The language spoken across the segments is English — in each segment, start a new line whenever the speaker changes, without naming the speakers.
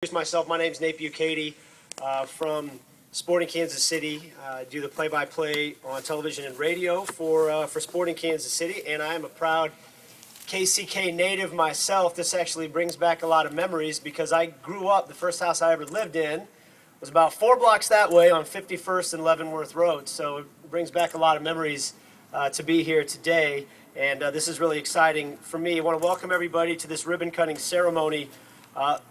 Introduce myself. My name's Nate Bucati from Sporting Kansas City. I do the play-by-play on television and radio for Sporting Kansas City, and I am a proud KCK native myself. This actually brings back a lot of memories because I grew up, the first house I ever lived in was about 4 blocks that way on 51st and Leavenworth Road, so it brings back a lot of memories to be here today, and this is really exciting for me. I want to welcome everybody to this ribbon-cutting ceremony.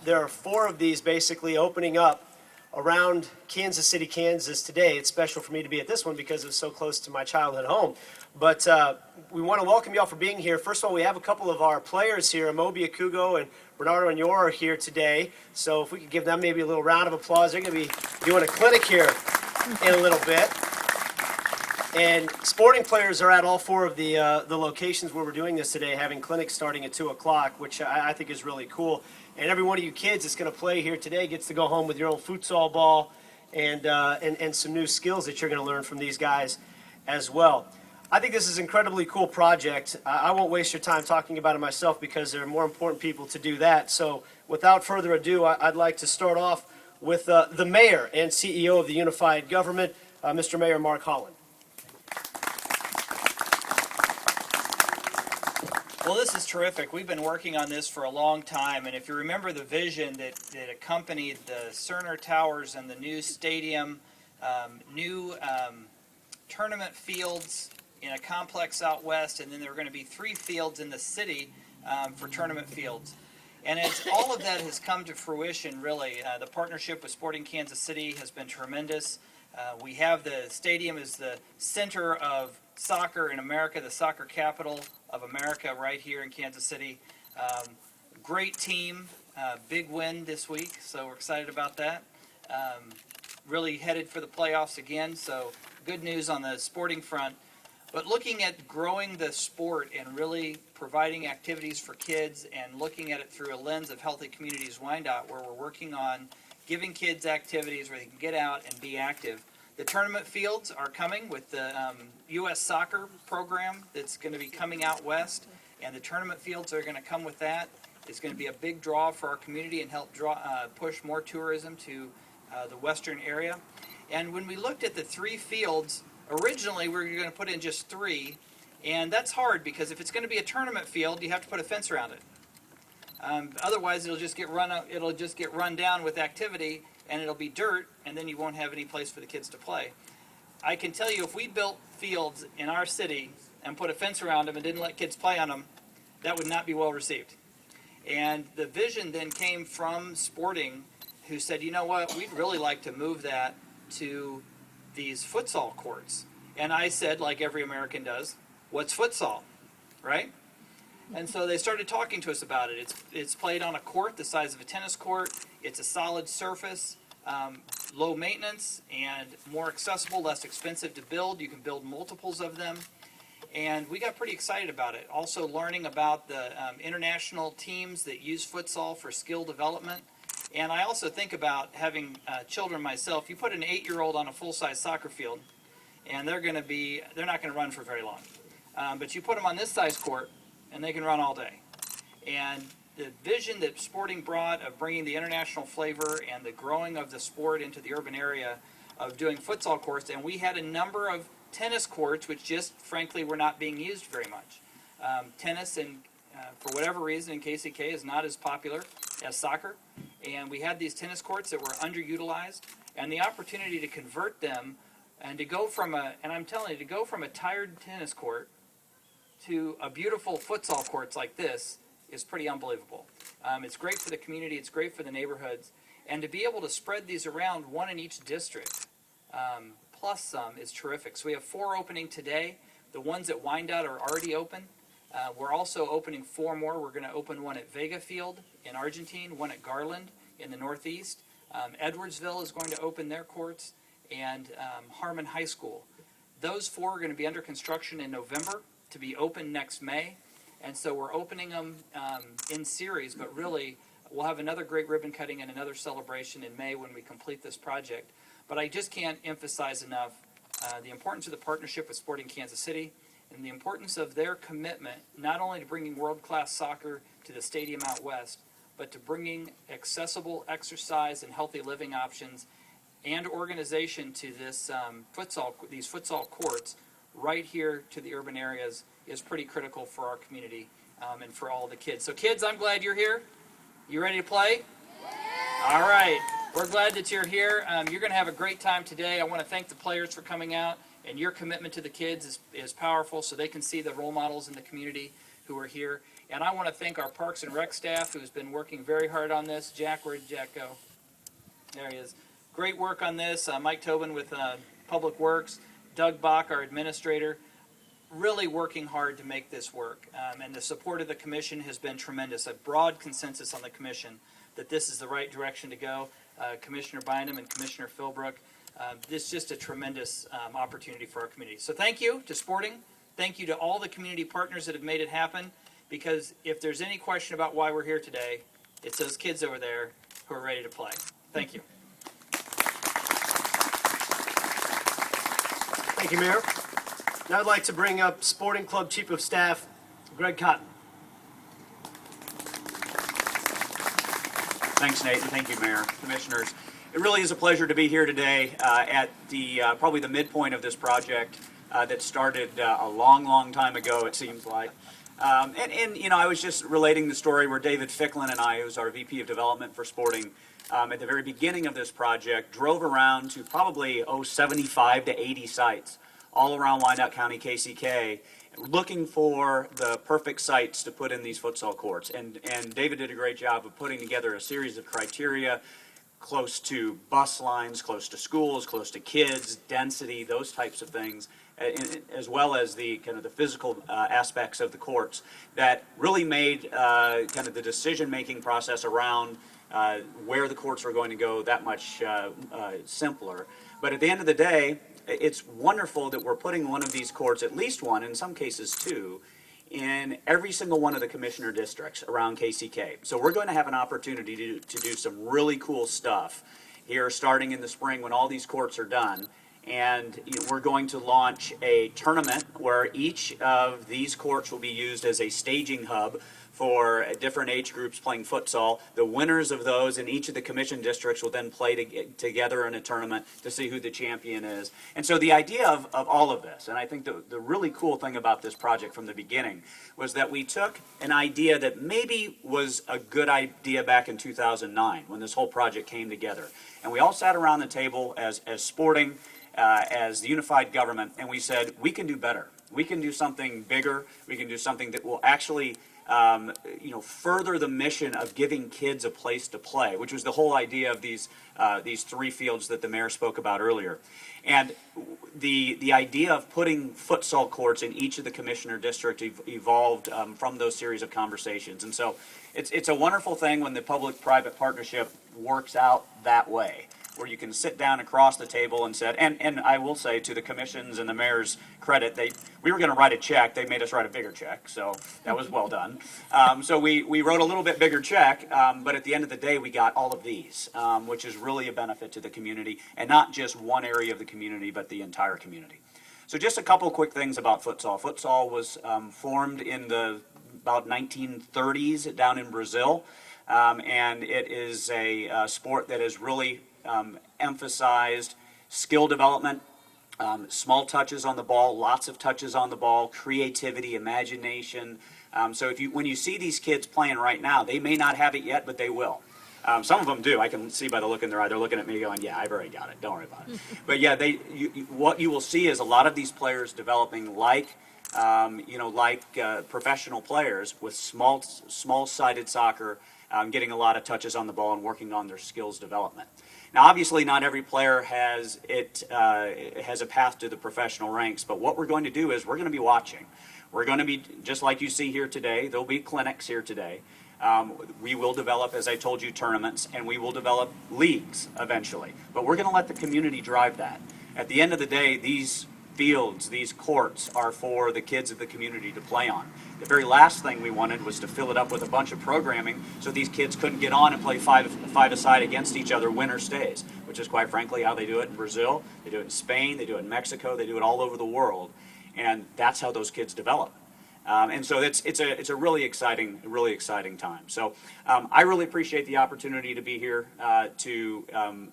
There are 4 of these basically opening up around Kansas City, Kansas today. It's special for me to be at this one because it's so close to my childhood home. But we want to welcome you all for being here. First of all, we have a couple of our players here. Amobi Akugo and Bernardo Añor are here today. So if we could give them maybe a little round of applause. They're going to be doing a clinic here in a little bit. And sporting players are at all 4 of the locations where we're doing this today, having clinics starting at 2 o'clock, which I think is really cool. And every one of you kids that's going to play here today gets to go home with your own futsal ball and some new skills that you're going to learn from these guys as well. I think this is an incredibly cool project. I won't waste your time talking about it myself because there are more important people to do that. So without further ado, I'd like to start off with the mayor and CEO of the Unified Government, Mr. Mayor Mark Holland.
Well, this is terrific. We've been working on this for a long time, and if you remember the vision that accompanied the Cerner Towers and the new stadium, new tournament fields in a complex out west, and then there were going to be 3 fields in the city for tournament fields. And as all of that has come to fruition, really, the partnership with Sporting Kansas City has been tremendous. We have the stadium as the center of soccer in America, the soccer capital of America right here in Kansas City. Great team, big win this week, so we're excited about that. Really headed for the playoffs again, so good news on the sporting front. But looking at growing the sport and really providing activities for kids and looking at it through a lens of Healthy Communities Wyandotte, where we're working on giving kids activities where they can get out and be active. The tournament fields are coming with the U.S. soccer program that's going to be coming out west, and the tournament fields are going to come with that. It's going to be a big draw for our community and help push more tourism to the western area. And when we looked at the 3 fields, originally we were going to put in just 3, and that's hard because if it's going to be a tournament field, you have to put a fence around it. Otherwise, it'll just get run down with activity, and it'll be dirt, and then you won't have any place for the kids to play. I can tell you, if we built fields in our city and put a fence around them and didn't let kids play on them, that would not be well received. And the vision then came from Sporting, who said, you know what, we'd really like to move that to these futsal courts. And I said, like every American does, what's futsal, right? And so they started talking to us about it. It's played on a court the size of a tennis court. It's a solid surface, low maintenance, and more accessible, less expensive to build. You can build multiples of them. And we got pretty excited about it. Also learning about the international teams that use futsal for skill development. And I also think about having children myself. You put an 8-year-old on a full-size soccer field, and they're not going to run for very long. But you put them on this size court, and they can run all day. And the vision that Sporting brought of bringing the international flavor and the growing of the sport into the urban area of doing futsal courts, and we had a number of tennis courts which just frankly were not being used very much. Tennis, and for whatever reason in KCK, is not as popular as soccer, and we had these tennis courts that were underutilized, and the opportunity to convert them and to go from to go from a tired tennis court to a beautiful futsal courts like this is pretty unbelievable. It's great for the community, it's great for the neighborhoods, and to be able to spread these around, 1 in each district, plus some, is terrific. So we have 4 opening today. The ones at Wyandotte are already open. We're also opening 4 more. We're going to open one at Vega Field in Argentine, one at Garland in the northeast. Edwardsville is going to open their courts, and Harmon High School. Those 4 are going to be under construction in November to be open next May, and so we're opening them in series, but really we'll have another great ribbon cutting and another celebration in May when we complete this project. But I just can't emphasize enough the importance of the partnership with Sporting Kansas City and the importance of their commitment not only to bringing world-class soccer to the stadium out west, but to bringing accessible exercise and healthy living options and organization to this these futsal courts right here to the urban areas is pretty critical for our community and for all the kids. So kids, I'm glad you're here. You ready to play? All right. We're glad that you're here. You're going to have a great time today. I want to thank the players for coming out, and your commitment to the kids is powerful, so they can see the role models in the community who are here. And I want to thank our Parks and Rec staff who's been working very hard on this. Jack, where'd Jack go? There he is. Great work on this. Mike Tobin with Public Works, Doug Bach, our administrator, really working hard to make this work. And the support of the commission has been tremendous. A broad consensus on the commission that this is the right direction to go. Commissioner Bynum and Commissioner Philbrook, this is just a tremendous opportunity for our community. So thank you to Sporting. Thank you to all the community partners that have made it happen, because if there's any question about why we're here today, it's those kids over there who are ready to play. Thank you.
Thank you, Mayor. Now I'd like to bring up Sporting Club Chief of Staff, Greg Cotton.
Thanks, Nate, and thank you, Mayor, Commissioners. It really is a pleasure to be here today at the probably the midpoint of this project that started a long time ago, it seems like. And you know, I was just relating the story where David Ficklin and I, who's our VP of Development for Sporting, at the very beginning of this project, drove around to probably 75 to 80 sites all around Wyandotte County, KCK, looking for the perfect sites to put in these futsal courts. And David did a great job of putting together a series of criteria close to bus lines, close to schools, close to kids, density, those types of things, as well as the kind of the physical aspects of the courts that really made kind of the decision-making process around where the courts were going to go that much simpler. But at the end of the day, it's wonderful that we're putting one of these courts, at least one, in some cases two, in every single one of the commissioner districts around KCK. So we're going to have an opportunity to do some really cool stuff here starting in the spring when all these courts are done. And we're going to launch a tournament where each of these courts will be used as a staging hub for different age groups playing futsal. The winners of those in each of the commission districts will then play together in a tournament to see who the champion is. And so the idea of all of this, and I think the really cool thing about this project from the beginning, was that we took an idea that maybe was a good idea back in 2009 when this whole project came together. And we all sat around the table as Sporting, as the unified government, and we said, we can do better. We can do something bigger. We can do something that will actually further the mission of giving kids a place to play, which was the whole idea of these three fields that the mayor spoke about earlier. And the idea of putting futsal courts in each of the commissioner districts evolved from those series of conversations. And so it's a wonderful thing when the public-private partnership works out that way, where you can sit down across the table and said, and I will say to the commission's and the mayor's credit, we were going to write a check. They made us write a bigger check, so that was well done. So we wrote a little bit bigger check, but at the end of the day, we got all of these, which is really a benefit to the community, and not just one area of the community, but the entire community. So just a couple quick things about futsal. Futsal was formed in the about 1930s down in Brazil, and it is a sport that is really emphasized skill development, small touches on the ball, lots of touches on the ball, creativity, imagination. So when you see these kids playing right now, they may not have it yet, but they will. Some of them do. I can see by the look in their eye. They're looking at me going, yeah, I've already got it. Don't worry about it. But yeah, what you will see is a lot of these players developing like professional players with small-sided soccer, getting a lot of touches on the ball and working on their skills development. Now, obviously, not every player has a path to the professional ranks, but what we're going to do is we're going to be watching. We're going to be, just like you see here today, there'll be clinics here today. We will develop, as I told you, tournaments, and we will develop leagues eventually. But we're going to let the community drive that. At the end of the day, these fields, these courts, are for the kids of the community to play on. The very last thing we wanted was to fill it up with a bunch of programming so these kids couldn't get on and play five-a-side against each other, winner stays, which is quite frankly how they do it in Brazil, they do it in Spain, they do it in Mexico, they do it all over the world, and that's how those kids develop. And so it's a really exciting time. So I really appreciate the opportunity to be here to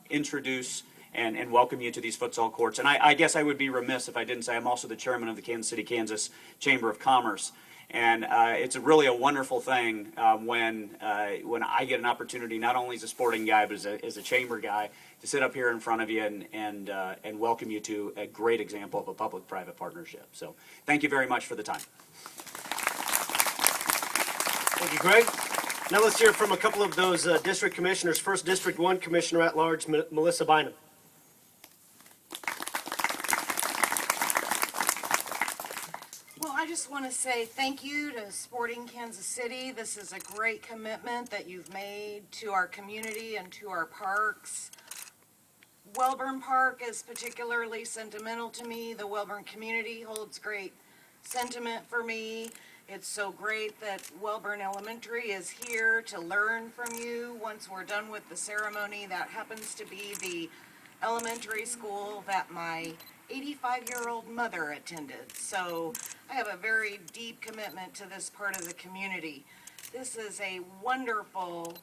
introduce and welcome you to these futsal courts. And I guess I would be remiss if I didn't say I'm also the chairman of the Kansas City, Kansas Chamber of Commerce. And it's really a wonderful thing when I get an opportunity, not only as a sporting guy, but as a chamber guy, to sit up here in front of you and welcome you to a great example of a public-private partnership. So thank you very much for the time.
Thank you, Greg. Now let's hear from a couple of those district commissioners. First, District 1 Commissioner at Large, Melissa Bynum.
Well, I just want to say thank you to Sporting Kansas City. This is a great commitment that you've made to our community and to our parks. Welborn Park is particularly sentimental to me. The Welborn community holds great sentiment for me. It's so great that Welborn Elementary is here to learn from you once we're done with the ceremony. That happens to be the elementary school that my 85-year-old mother attended. So I have a very deep commitment to this part of the community. This is a wonderful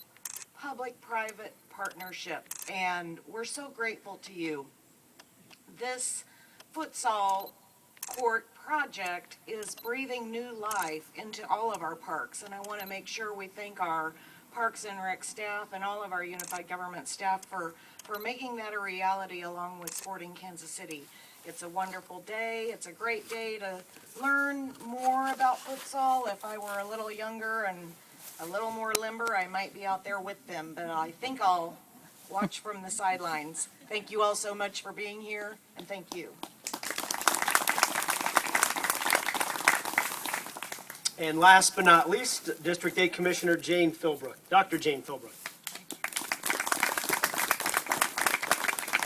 public-private partnership, and we're so grateful to you. This futsal court project is breathing new life into all of our parks, and I want to make sure we thank our Parks and Rec staff and all of our unified government staff for making that a reality along with Sporting Kansas City. It's a wonderful day. It's a great day to learn more about futsal. If I were a little younger and a little more limber, I might be out there with them, but I think I'll watch from the sidelines. Thank you all so much for being here, and thank you.
And last but not least, District 8 Commissioner Jane Philbrook, Dr. Jane Philbrook.